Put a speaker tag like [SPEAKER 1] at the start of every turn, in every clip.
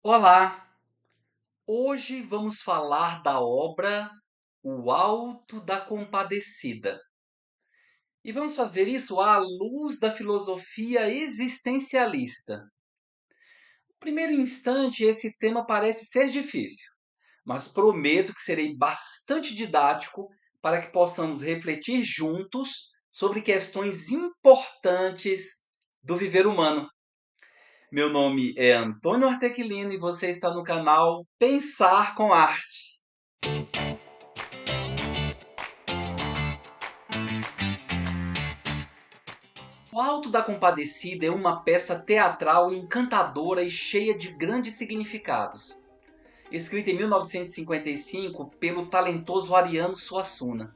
[SPEAKER 1] Olá! Hoje vamos falar da obra O Alto da Compadecida. E vamos fazer isso à luz da filosofia existencialista. No primeiro instante, esse tema parece ser difícil, mas prometo que serei bastante didático para que possamos refletir juntos sobre questões importantes do viver humano. Meu nome é Antônio Artequilino e você está no canal Pensar com Arte. O Alto da Compadecida é uma peça teatral encantadora e cheia de grandes significados. Escrita em 1955 pelo talentoso Ariano Suassuna.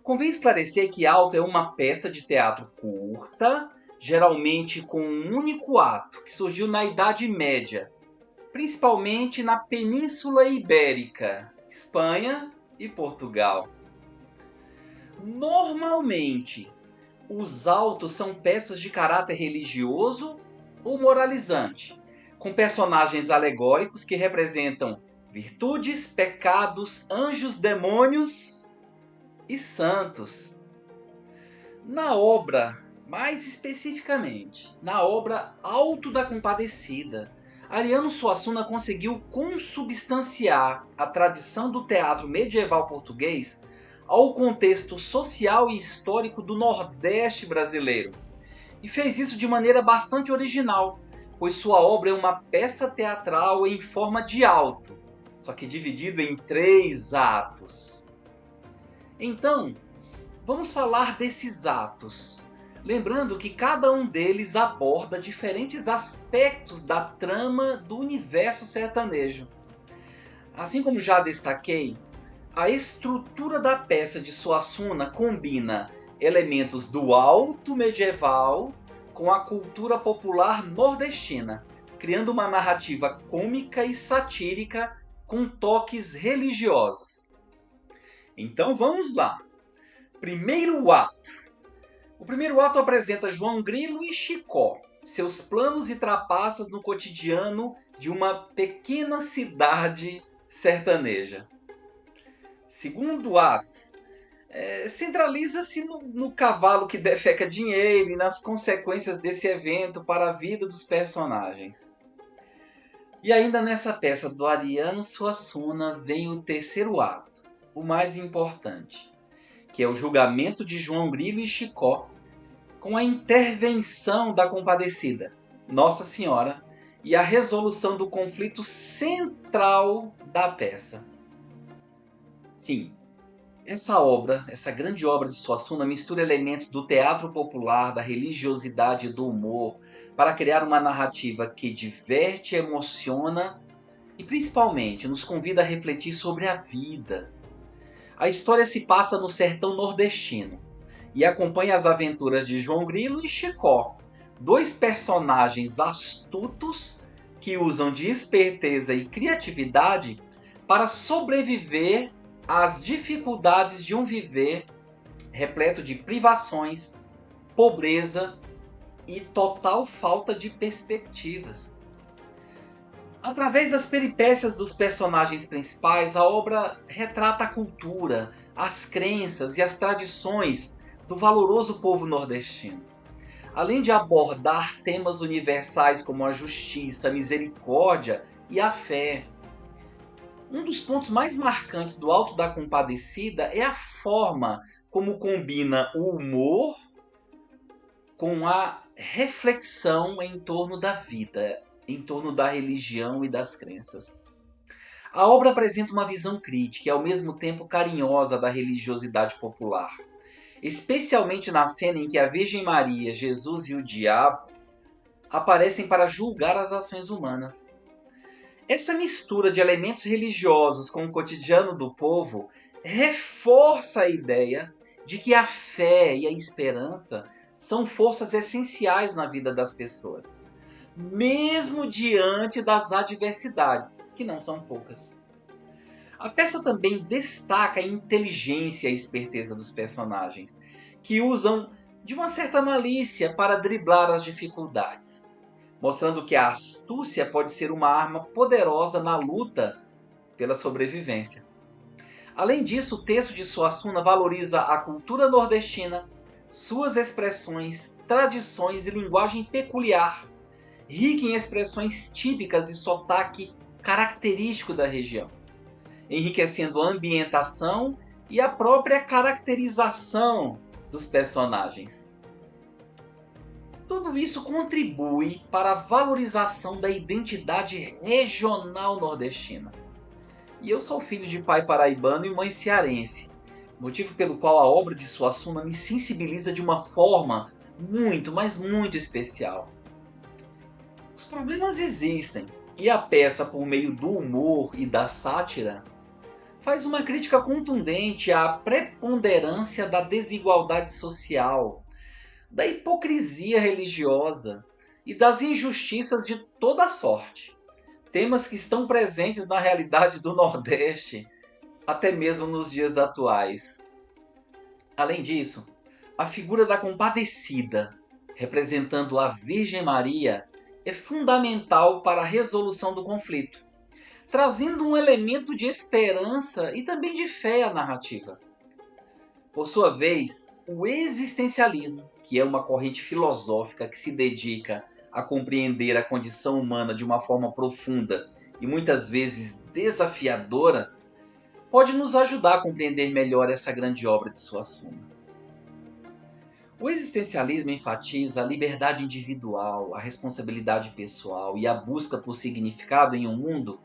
[SPEAKER 1] Convém esclarecer que Alto é uma peça de teatro curta, geralmente com um único ato, que surgiu na Idade Média, principalmente na Península Ibérica, Espanha e Portugal. Normalmente, os autos são peças de caráter religioso ou moralizante, com personagens alegóricos que representam virtudes, pecados, anjos, demônios e santos. Na obra, mais especificamente, na obra Alto da Compadecida, Ariano Suassuna conseguiu consubstanciar a tradição do teatro medieval português ao contexto social e histórico do Nordeste brasileiro. E fez isso de maneira bastante original, pois sua obra é uma peça teatral em forma de alto, só que dividido em 3 atos. Então, vamos falar desses atos, lembrando que cada um deles aborda diferentes aspectos da trama do universo sertanejo. Assim como já destaquei, a estrutura da peça de Suassuna combina elementos do alto medieval com a cultura popular nordestina, criando uma narrativa cômica e satírica com toques religiosos. Então vamos lá. Primeiro ato. O primeiro ato apresenta João Grilo e Chicó, seus planos e trapaças no cotidiano de uma pequena cidade sertaneja. Segundo ato, centraliza-se no cavalo que defeca dinheiro e nas consequências desse evento para a vida dos personagens. E ainda nessa peça do Ariano Suassuna vem o terceiro ato, o mais importante, que é o julgamento de João Grilo e Chicó, com a intervenção da compadecida, Nossa Senhora, e a resolução do conflito central da peça. Sim, essa grande obra de Suassuna mistura elementos do teatro popular, da religiosidade e do humor para criar uma narrativa que diverte, emociona e principalmente nos convida a refletir sobre a vida. A história se passa no sertão nordestino e acompanha as aventuras de João Grilo e Chicó, dois personagens astutos que usam de esperteza e criatividade para sobreviver às dificuldades de um viver repleto de privações, pobreza e total falta de perspectivas. Através das peripécias dos personagens principais, a obra retrata a cultura, as crenças e as tradições do valoroso povo nordestino. Além de abordar temas universais como a justiça, a misericórdia e a fé. Um dos pontos mais marcantes do Alto da Compadecida é a forma como combina o humor com a reflexão em torno da vida, em torno da religião e das crenças. A obra apresenta uma visão crítica e ao mesmo tempo carinhosa da religiosidade popular, especialmente na cena em que a Virgem Maria, Jesus e o diabo aparecem para julgar as ações humanas. Essa mistura de elementos religiosos com o cotidiano do povo reforça a ideia de que a fé e a esperança são forças essenciais na vida das pessoas, mesmo diante das adversidades, que não são poucas. A peça também destaca a inteligência e a esperteza dos personagens, que usam de uma certa malícia para driblar as dificuldades. mostrando que a astúcia pode ser uma arma poderosa na luta pela sobrevivência. Além disso, o texto de Suassuna valoriza a cultura nordestina, suas expressões, tradições e linguagem peculiar, rica em expressões típicas e sotaque característico da região, enriquecendo a ambientação e a própria caracterização dos personagens. Tudo isso contribui para a valorização da identidade regional nordestina. E eu sou filho de pai paraibano e mãe cearense, motivo pelo qual a obra de Suassuna me sensibiliza de uma forma muito, mas muito especial. Os problemas existem, e a peça, por meio do humor e da sátira, faz uma crítica contundente à preponderância da desigualdade social, da hipocrisia religiosa e das injustiças de toda sorte. Temas que estão presentes na realidade do Nordeste, até mesmo nos dias atuais. Além disso, a figura da compadecida, representando a Virgem Maria, é fundamental para a resolução do conflito, trazendo um elemento de esperança e também de fé à narrativa. Por sua vez, o existencialismo, que é uma corrente filosófica que se dedica a compreender a condição humana de uma forma profunda e muitas vezes desafiadora, pode nos ajudar a compreender melhor essa grande obra de Suassuna. O existencialismo enfatiza a liberdade individual, a responsabilidade pessoal e a busca por significado em um mundo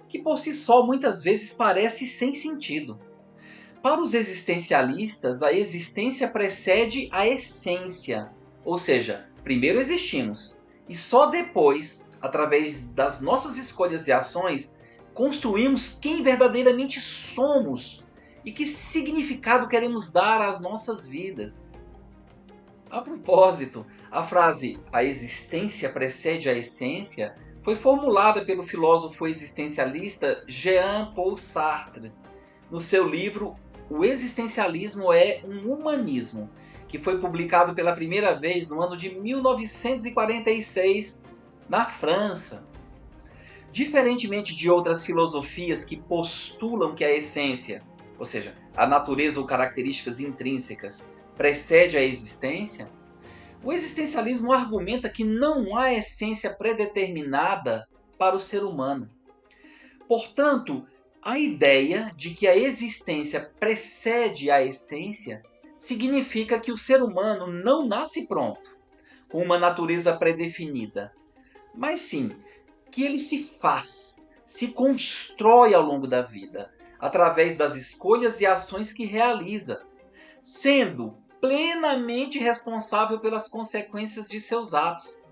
[SPEAKER 1] que por si só muitas vezes parece sem sentido. Para os existencialistas, a existência precede a essência, ou seja, primeiro existimos e só depois, através das nossas escolhas e ações, construímos quem verdadeiramente somos e que significado queremos dar às nossas vidas. A propósito, a frase "a existência precede a essência" foi formulada pelo filósofo existencialista Jean-Paul Sartre, no seu livro O Existencialismo é um Humanismo, que foi publicado pela primeira vez no ano de 1946, na França. Diferentemente de outras filosofias que postulam que a essência, ou seja, a natureza ou características intrínsecas, precede a existência, o existencialismo argumenta que não há essência predeterminada para o ser humano. Portanto, a ideia de que a existência precede a essência significa que o ser humano não nasce pronto, com uma natureza predefinida, mas sim que ele se faz, se constrói ao longo da vida, através das escolhas e ações que realiza, sendo plenamente responsável pelas consequências de seus atos.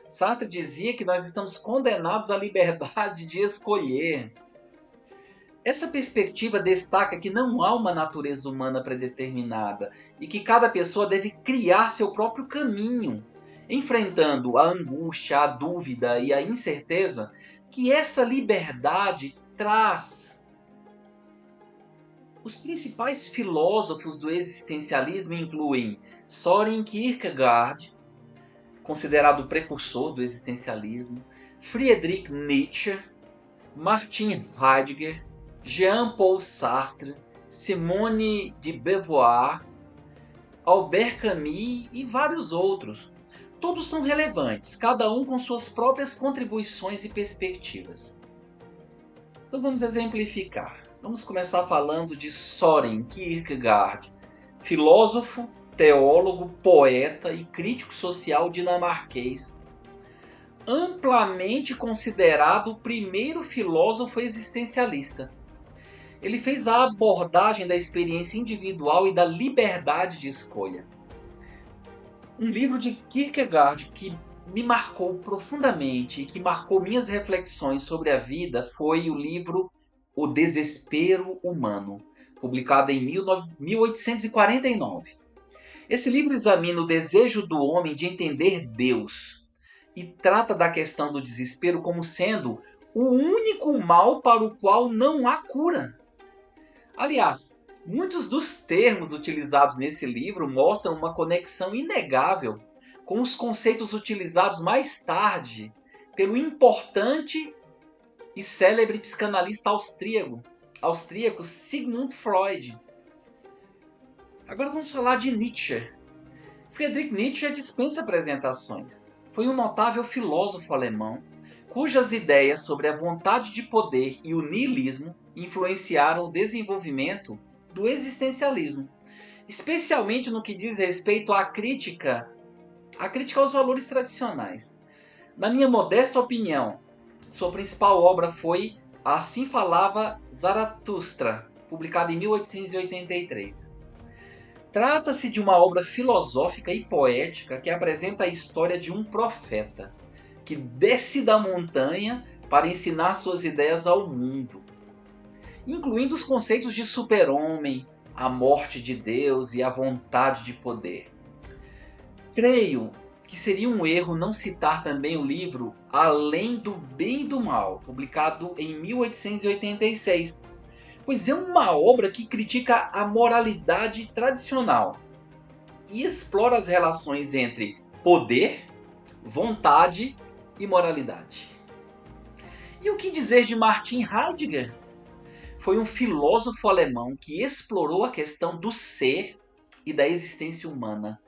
[SPEAKER 1] Sartre dizia que nós estamos condenados à liberdade de escolher. Essa perspectiva destaca que não há uma natureza humana predeterminada e que cada pessoa deve criar seu próprio caminho, enfrentando a angústia, a dúvida e a incerteza que essa liberdade traz. Os principais filósofos do existencialismo incluem Søren Kierkegaard, considerado o precursor do existencialismo, Friedrich Nietzsche, Martin Heidegger, Jean-Paul Sartre, Simone de Beauvoir, Albert Camus e vários outros. Todos são relevantes, cada um com suas próprias contribuições e perspectivas. Então vamos exemplificar. Vamos começar falando de Søren Kierkegaard, filósofo, teólogo, poeta e crítico social dinamarquês, amplamente considerado o primeiro filósofo existencialista. Ele fez a abordagem da experiência individual e da liberdade de escolha. Um livro de Kierkegaard que me marcou profundamente e que marcou minhas reflexões sobre a vida foi o livro O Desespero Humano, publicado em 1849. Esse livro examina o desejo do homem de entender Deus e trata da questão do desespero como sendo o único mal para o qual não há cura. Aliás, muitos dos termos utilizados nesse livro mostram uma conexão inegável com os conceitos utilizados mais tarde pelo importante e célebre psicanalista austríaco Sigmund Freud. Agora vamos falar de Nietzsche. Friedrich Nietzsche dispensa apresentações. Foi um notável filósofo alemão, cujas ideias sobre a vontade de poder e o niilismo influenciaram o desenvolvimento do existencialismo, especialmente no que diz respeito à crítica aos valores tradicionais. Na minha modesta opinião, sua principal obra foi Assim Falava Zaratustra, publicada em 1883. Trata-se de uma obra filosófica e poética que apresenta a história de um profeta que desce da montanha para ensinar suas ideias ao mundo, incluindo os conceitos de super-homem, a morte de Deus e a vontade de poder. Creio que seria um erro não citar também o livro Além do Bem e do Mal, publicado em 1886, pois é uma obra que critica a moralidade tradicional e explora as relações entre poder, vontade e moralidade. E o que dizer de Martin Heidegger? Foi um filósofo alemão que explorou a questão do ser e da existência humana,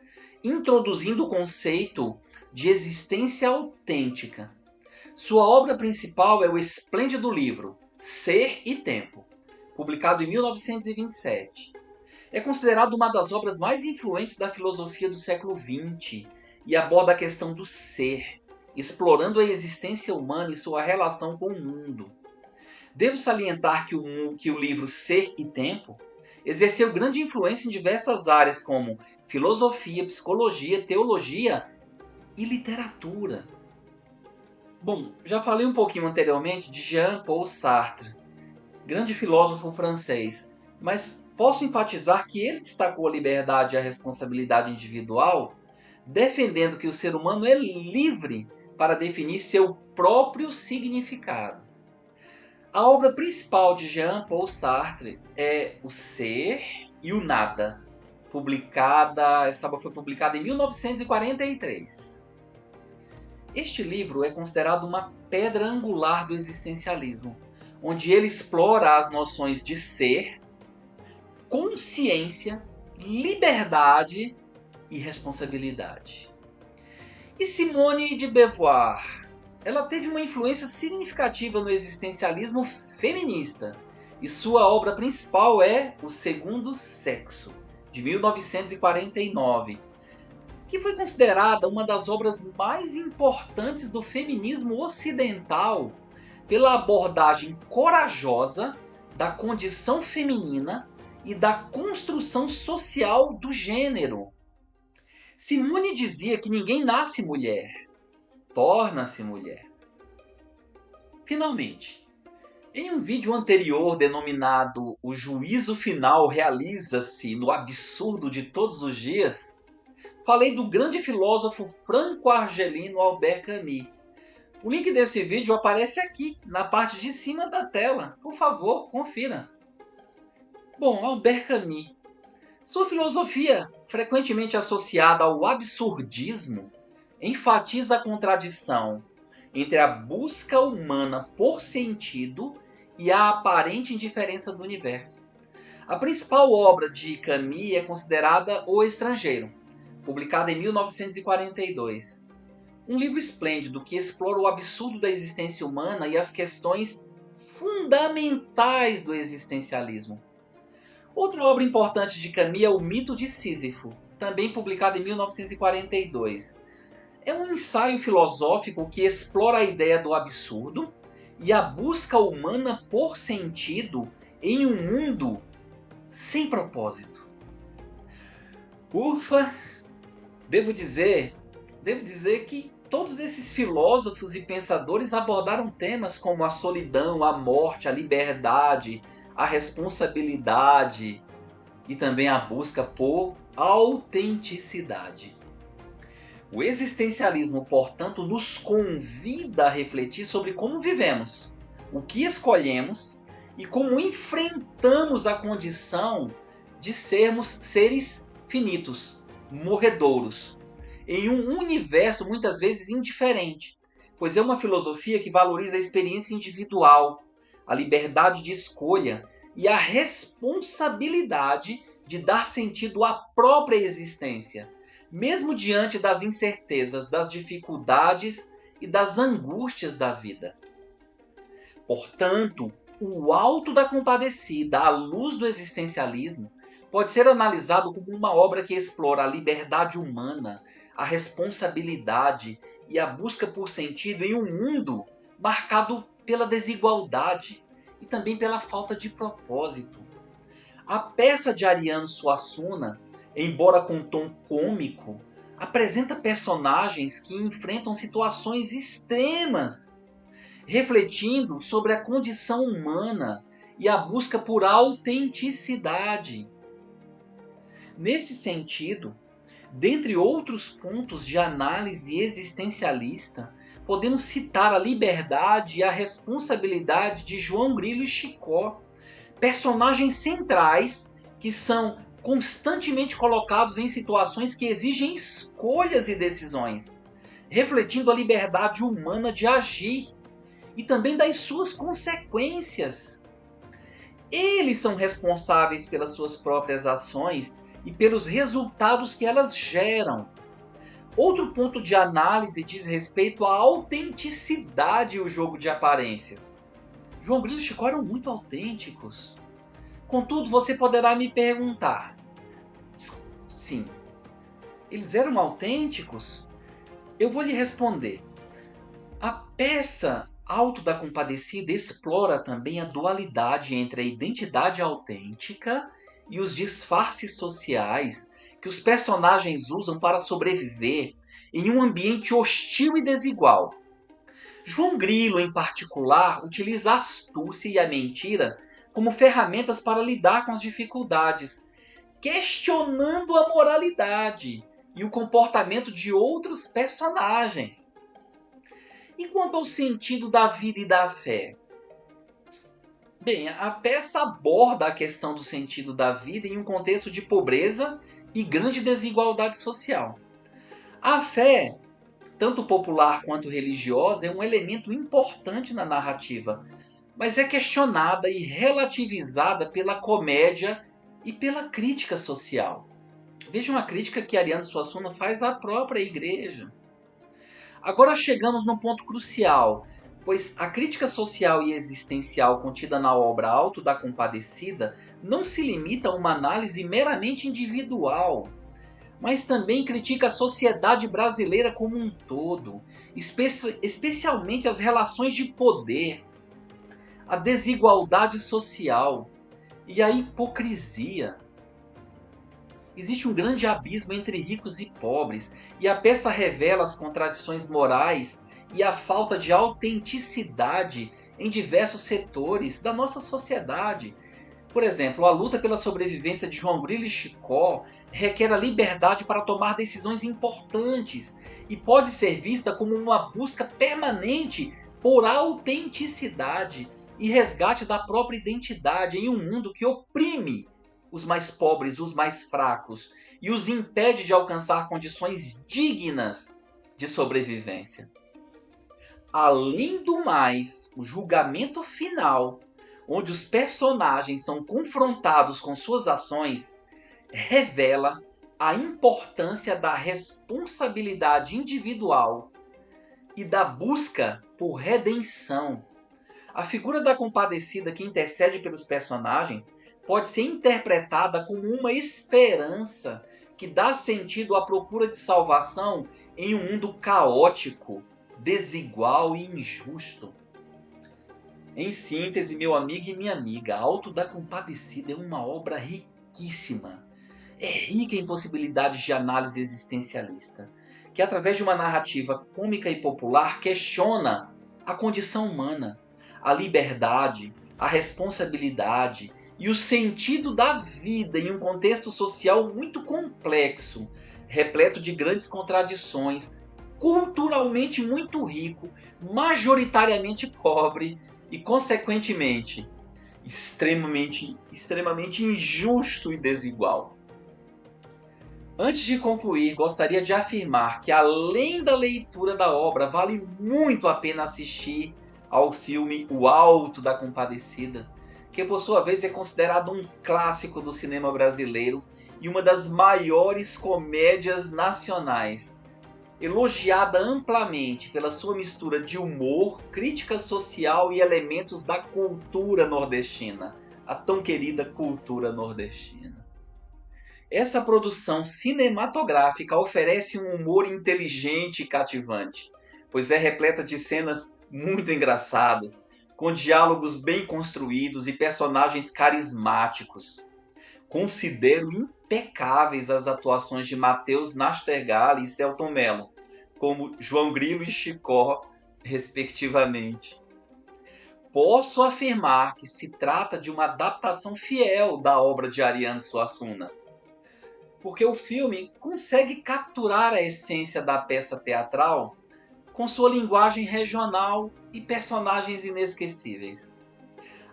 [SPEAKER 1] introduzindo o conceito de existência autêntica. Sua obra principal é o esplêndido livro Ser e Tempo, publicado em 1927. É considerado uma das obras mais influentes da filosofia do século XX e aborda a questão do ser, explorando a existência humana e sua relação com o mundo. Devo salientar que o livro Ser e Tempo exerceu grande influência em diversas áreas como filosofia, psicologia, teologia e literatura. Bom, já falei um pouquinho anteriormente de Jean-Paul Sartre, grande filósofo francês, mas posso enfatizar que ele destacou a liberdade e a responsabilidade individual, defendendo que o ser humano é livre para definir seu próprio significado. A obra principal de Jean-Paul Sartre é O Ser e o Nada. Essa obra foi publicada em 1943. Este livro é considerado uma pedra angular do existencialismo, onde ele explora as noções de ser, consciência, liberdade e responsabilidade. E Simone de Beauvoir? Ela teve uma influência significativa no existencialismo feminista, e sua obra principal é O Segundo Sexo, de 1949, que foi considerada uma das obras mais importantes do feminismo ocidental pela abordagem corajosa da condição feminina e da construção social do gênero. Simone dizia que ninguém nasce mulher, torna-se mulher. Finalmente, em um vídeo anterior denominado O Juízo Final Realiza-se no Absurdo de Todos os Dias, falei do grande filósofo franco-argelino Albert Camus. O link desse vídeo aparece aqui, na parte de cima da tela. Por favor, confira. Bom, Albert Camus. Sua filosofia, frequentemente associada ao absurdismo, enfatiza a contradição entre a busca humana por sentido e a aparente indiferença do universo. A principal obra de Camus é considerada O Estrangeiro, publicada em 1942. Um livro esplêndido que explora o absurdo da existência humana e as questões fundamentais do existencialismo. Outra obra importante de Camus é O Mito de Sísifo, também publicado em 1942. É um ensaio filosófico que explora a ideia do absurdo e a busca humana por sentido em um mundo sem propósito. Ufa! Devo dizer que todos esses filósofos e pensadores abordaram temas como a solidão, a morte, a liberdade, a responsabilidade e também a busca por autenticidade. O existencialismo, portanto, nos convida a refletir sobre como vivemos, o que escolhemos e como enfrentamos a condição de sermos seres finitos, morredouros, em um universo muitas vezes indiferente, pois é uma filosofia que valoriza a experiência individual, a liberdade de escolha e a responsabilidade de dar sentido à própria existência, mesmo diante das incertezas, das dificuldades e das angústias da vida. Portanto, o Alto da Compadecida, à luz do existencialismo, pode ser analisado como uma obra que explora a liberdade humana, a responsabilidade e a busca por sentido em um mundo marcado pela desigualdade e também pela falta de propósito. A peça de Ariano Suassuna, embora com um tom cômico, apresenta personagens que enfrentam situações extremas, refletindo sobre a condição humana e a busca por autenticidade. Nesse sentido, dentre outros pontos de análise existencialista, podemos citar a liberdade e a responsabilidade de João Grilo e Chicó, personagens centrais que são constantemente colocados em situações que exigem escolhas e decisões, refletindo a liberdade humana de agir e também das suas consequências. Eles são responsáveis pelas suas próprias ações e pelos resultados que elas geram. Outro ponto de análise diz respeito à autenticidade e o jogo de aparências. João Grilo e Chicó eram muito autênticos. Contudo, você poderá me perguntar: sim, eles eram autênticos? Eu vou lhe responder. A peça Alto da Compadecida explora também a dualidade entre a identidade autêntica e os disfarces sociais que os personagens usam para sobreviver em um ambiente hostil e desigual. João Grilo, em particular, utiliza a astúcia e a mentira como ferramentas para lidar com as dificuldades, questionando a moralidade e o comportamento de outros personagens. E quanto ao sentido da vida e da fé? Bem, a peça aborda a questão do sentido da vida em um contexto de pobreza e grande desigualdade social. A fé, tanto popular quanto religiosa, é um elemento importante na narrativa, mas é questionada e relativizada pela comédia e pela crítica social. Vejam a crítica que Ariano Suassuna faz à própria igreja. Agora chegamos num ponto crucial, pois a crítica social e existencial contida na obra Alto da Compadecida não se limita a uma análise meramente individual, mas também critica a sociedade brasileira como um todo, especialmente as relações de poder, a desigualdade social e a hipocrisia. Existe um grande abismo entre ricos e pobres, e a peça revela as contradições morais e a falta de autenticidade em diversos setores da nossa sociedade. Por exemplo, a luta pela sobrevivência de João Grilo e Chicó requer a liberdade para tomar decisões importantes e pode ser vista como uma busca permanente por autenticidade e resgate da própria identidade em um mundo que oprime os mais pobres, os mais fracos, e os impede de alcançar condições dignas de sobrevivência. Além do mais, o julgamento final, onde os personagens são confrontados com suas ações, revela a importância da responsabilidade individual e da busca por redenção. A figura da compadecida que intercede pelos personagens pode ser interpretada como uma esperança que dá sentido à procura de salvação em um mundo caótico, desigual e injusto. Em síntese, meu amigo e minha amiga, Alto da Compadecida é uma obra riquíssima. É rica em possibilidades de análise existencialista, que através de uma narrativa cômica e popular questiona a condição humana, a liberdade, a responsabilidade e o sentido da vida em um contexto social muito complexo, repleto de grandes contradições, culturalmente muito rico, majoritariamente pobre e, consequentemente, extremamente injusto e desigual. Antes de concluir, gostaria de afirmar que, além da leitura da obra, vale muito a pena assistir ao filme O Alto da Compadecida, que por sua vez é considerado um clássico do cinema brasileiro e uma das maiores comédias nacionais, elogiada amplamente pela sua mistura de humor, crítica social e elementos da cultura nordestina, a tão querida cultura nordestina. Essa produção cinematográfica oferece um humor inteligente e cativante, pois é repleta de cenas muito engraçadas, com diálogos bem construídos e personagens carismáticos. Considero impecáveis as atuações de Matheus Nastergalli e Selton Mello, como João Grilo e Chicó, respectivamente. Posso afirmar que se trata de uma adaptação fiel da obra de Ariano Suassuna, porque o filme consegue capturar a essência da peça teatral com sua linguagem regional e personagens inesquecíveis.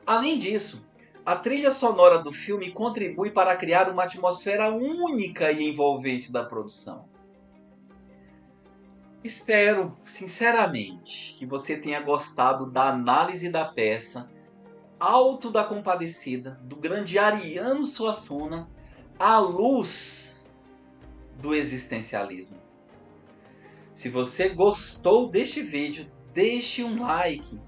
[SPEAKER 1] Além disso, a trilha sonora do filme contribui para criar uma atmosfera única e envolvente da produção. Espero, sinceramente, que você tenha gostado da análise da peça Alto da Compadecida, do grande Ariano Suassuna, à luz do existencialismo. Se você gostou deste vídeo, deixe um like.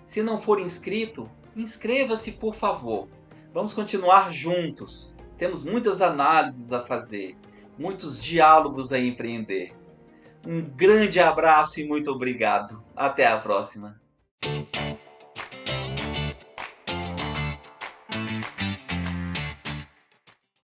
[SPEAKER 1] Se não for inscrito, inscreva-se, por favor. Vamos continuar juntos. Temos muitas análises a fazer, muitos diálogos a empreender. Um grande abraço e muito obrigado. Até a próxima.